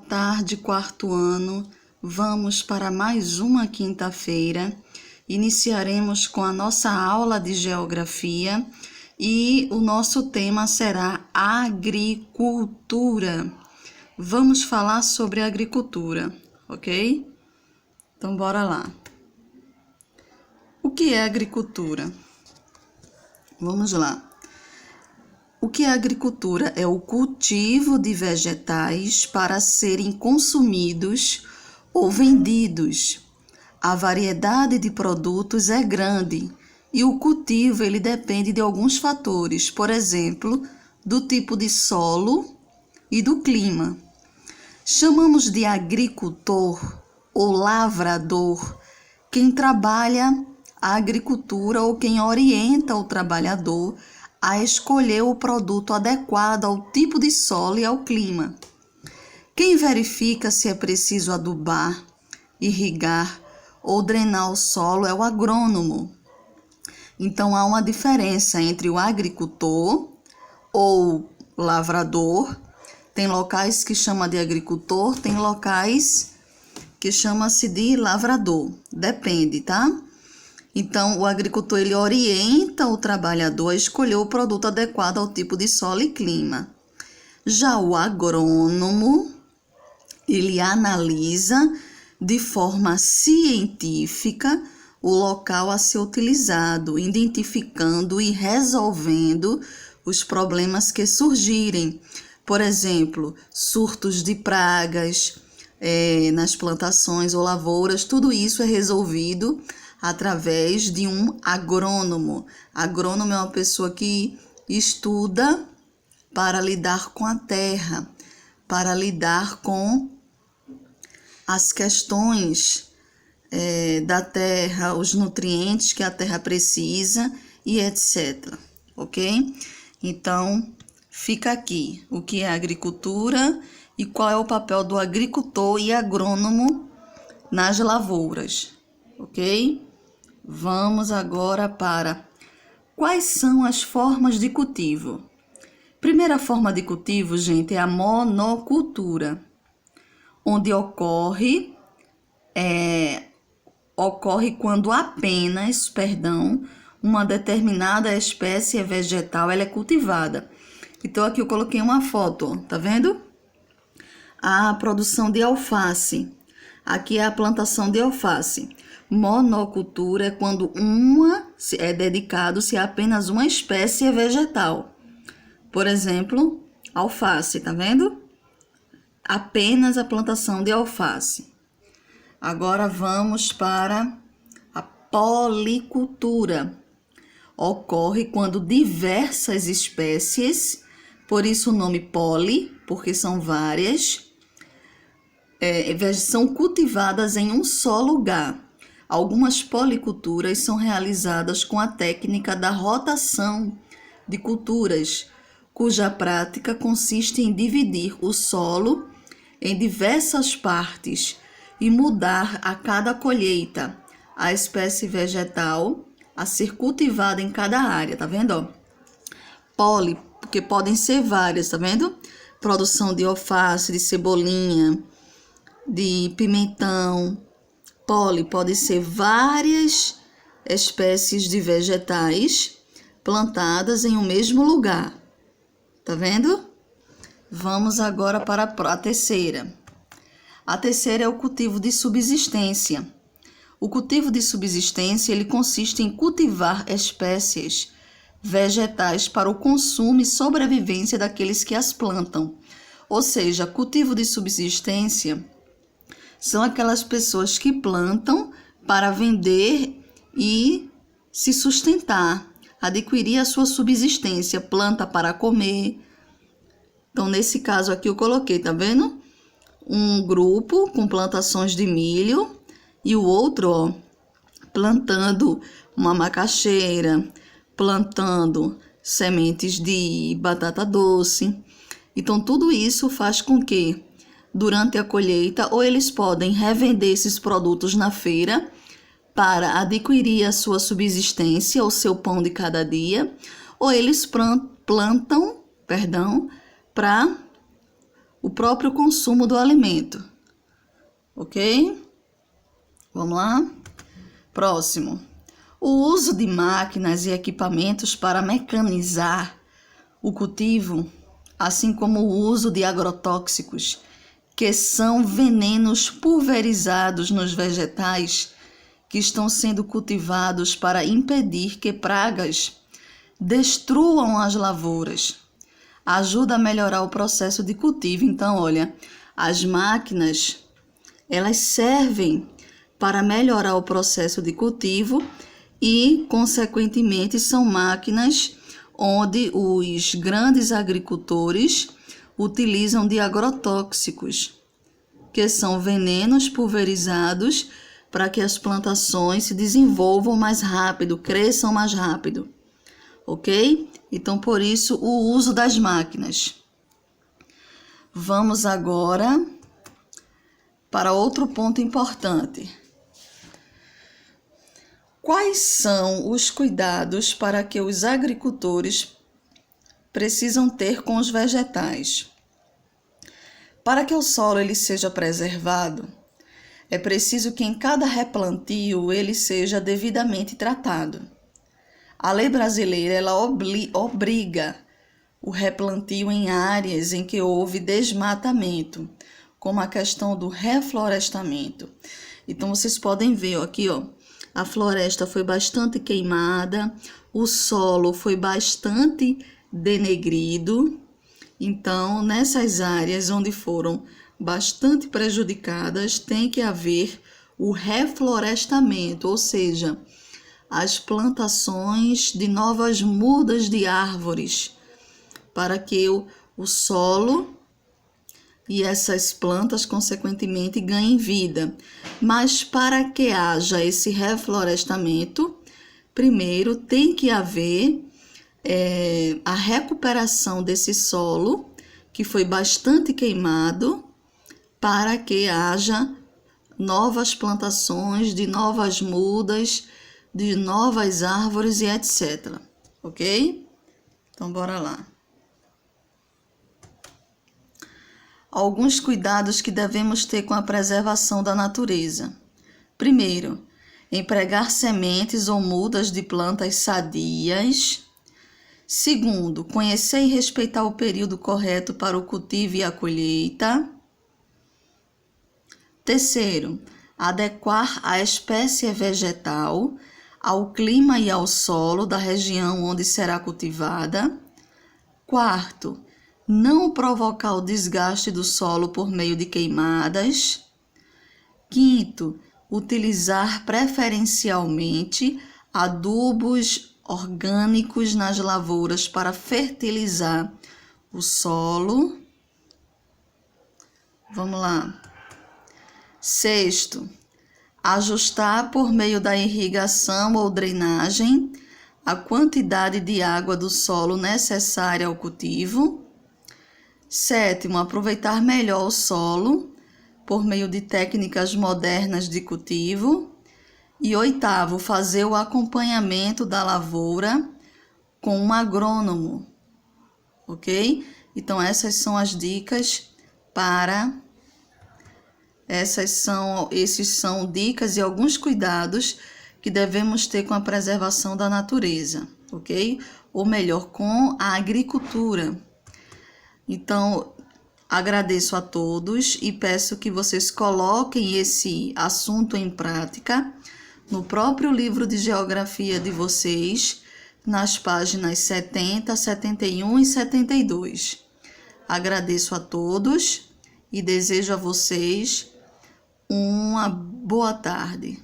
tarde, quarto ano. Vamos para mais uma quinta-feira. Iniciaremos com a nossa aula de geografia e o nosso tema será agricultura. Vamos falar sobre agricultura, ok? Então, bora lá. O que é agricultura? Vamos lá. O que é agricultura? É o cultivo de vegetais para serem consumidos ou vendidos. A variedade de produtos é grande e o cultivo ele depende de alguns fatores, por exemplo, do tipo de solo e do clima. Chamamos de agricultor ou lavrador quem trabalha a agricultura ou quem orienta o trabalhador a escolher o produto adequado ao tipo de solo e ao clima. Quem verifica se é preciso adubar, irrigar ou drenar o solo é o agrônomo. Então, há uma diferença entre o agricultor ou lavrador. Tem locais que chama de agricultor, tem locais que chama-se de lavrador. Depende, tá? Então, o agricultor ele orienta o trabalhador a escolher o produto adequado ao tipo de solo e clima. Já o agrônomo, ele analisa de forma científica o local a ser utilizado, identificando e resolvendo os problemas que surgirem. Por exemplo, surtos de pragas nas plantações ou lavouras, tudo isso é resolvido através de um agrônomo. Agrônomo é uma pessoa que estuda para lidar com a terra, para lidar com as questões da terra, os nutrientes que a terra precisa e etc. Ok? Então, fica aqui o que é agricultura e qual é o papel do agricultor e agrônomo nas lavouras. Ok? Vamos agora para quais são as formas de cultivo. Primeira forma de cultivo, gente, é a monocultura, onde ocorre quando apenas, uma determinada espécie vegetal ela é cultivada. Então, aqui eu coloquei uma foto, tá vendo? A produção de alface. Aqui é a plantação de alface. Monocultura é quando é dedicado-se a apenas uma espécie vegetal. Por exemplo, alface, tá vendo? Apenas a plantação de alface. Agora vamos para a policultura. Ocorre quando diversas espécies, por isso o nome poli, porque são várias, são cultivadas em um só lugar. Algumas policulturas são realizadas com a técnica da rotação de culturas, cuja prática consiste em dividir o solo em diversas partes e mudar a cada colheita a espécie vegetal a ser cultivada em cada área, tá vendo? Poli, porque podem ser várias, tá vendo? Produção de alface, de cebolinha, de pimentão. Poli pode ser várias espécies de vegetais plantadas em um mesmo lugar. Tá vendo? Vamos agora para a terceira. A terceira é o cultivo de subsistência. O cultivo de subsistência ele consiste em cultivar espécies vegetais para o consumo e sobrevivência daqueles que as plantam. Ou seja, cultivo de subsistência são aquelas pessoas que plantam para vender e se sustentar, adquirir a sua subsistência, planta para comer. Então, nesse caso aqui eu coloquei, tá vendo? Um grupo com plantações de milho e o outro, ó, plantando uma macaxeira, plantando sementes de batata doce. Então, tudo isso faz com que durante a colheita, ou eles podem revender esses produtos na feira para adquirir a sua subsistência, o seu pão de cada dia, ou eles plantam, para o próprio consumo do alimento. Ok? Vamos lá? Próximo. O uso de máquinas e equipamentos para mecanizar o cultivo, assim como o uso de agrotóxicos, que são venenos pulverizados nos vegetais que estão sendo cultivados para impedir que pragas destruam as lavouras. Ajuda a melhorar o processo de cultivo. Então, olha, as máquinas, elas servem para melhorar o processo de cultivo e, consequentemente, são máquinas onde os grandes agricultores utilizam de agrotóxicos, que são venenos pulverizados para que as plantações se desenvolvam mais rápido, cresçam mais rápido, ok? Então, por isso, o uso das máquinas. Vamos agora para outro ponto importante. Quais são os cuidados para que os agricultores precisam ter com os vegetais? Para que o solo ele seja preservado, é preciso que em cada replantio ele seja devidamente tratado. A lei brasileira ela obriga o replantio em áreas em que houve desmatamento, como a questão do reflorestamento. Então, vocês podem ver aqui, ó, a floresta foi bastante queimada, o solo foi bastante denegrido. Então, nessas áreas onde foram bastante prejudicadas, tem que haver o reflorestamento, ou seja, as plantações de novas mudas de árvores, para que o solo e essas plantas, consequentemente, ganhem vida. Mas para que haja esse reflorestamento, primeiro tem que haver a recuperação desse solo, que foi bastante queimado, para que haja novas plantações de novas mudas, de novas árvores e etc. Ok? Então, bora lá. Alguns cuidados que devemos ter com a preservação da natureza. Primeiro, empregar sementes ou mudas de plantas sadias. Segundo, conhecer e respeitar o período correto para o cultivo e a colheita. Terceiro, adequar a espécie vegetal ao clima e ao solo da região onde será cultivada. Quarto, não provocar o desgaste do solo por meio de queimadas. Quinto, utilizar preferencialmente adubos orgânicos nas lavouras para fertilizar o solo. Vamos lá. Sexto, ajustar por meio da irrigação ou drenagem a quantidade de água do solo necessária ao cultivo. Sétimo, aproveitar melhor o solo por meio de técnicas modernas de cultivo. E oitavo, fazer o acompanhamento da lavoura com um agrônomo, ok? Então, essas são as dicas para... Esses são dicas e alguns cuidados que devemos ter com a preservação da natureza, ok? Ou melhor, com a agricultura. Então, agradeço a todos e peço que vocês coloquem esse assunto em prática no próprio livro de geografia de vocês, nas páginas 70, 71 e 72. Agradeço a todos e desejo a vocês uma boa tarde.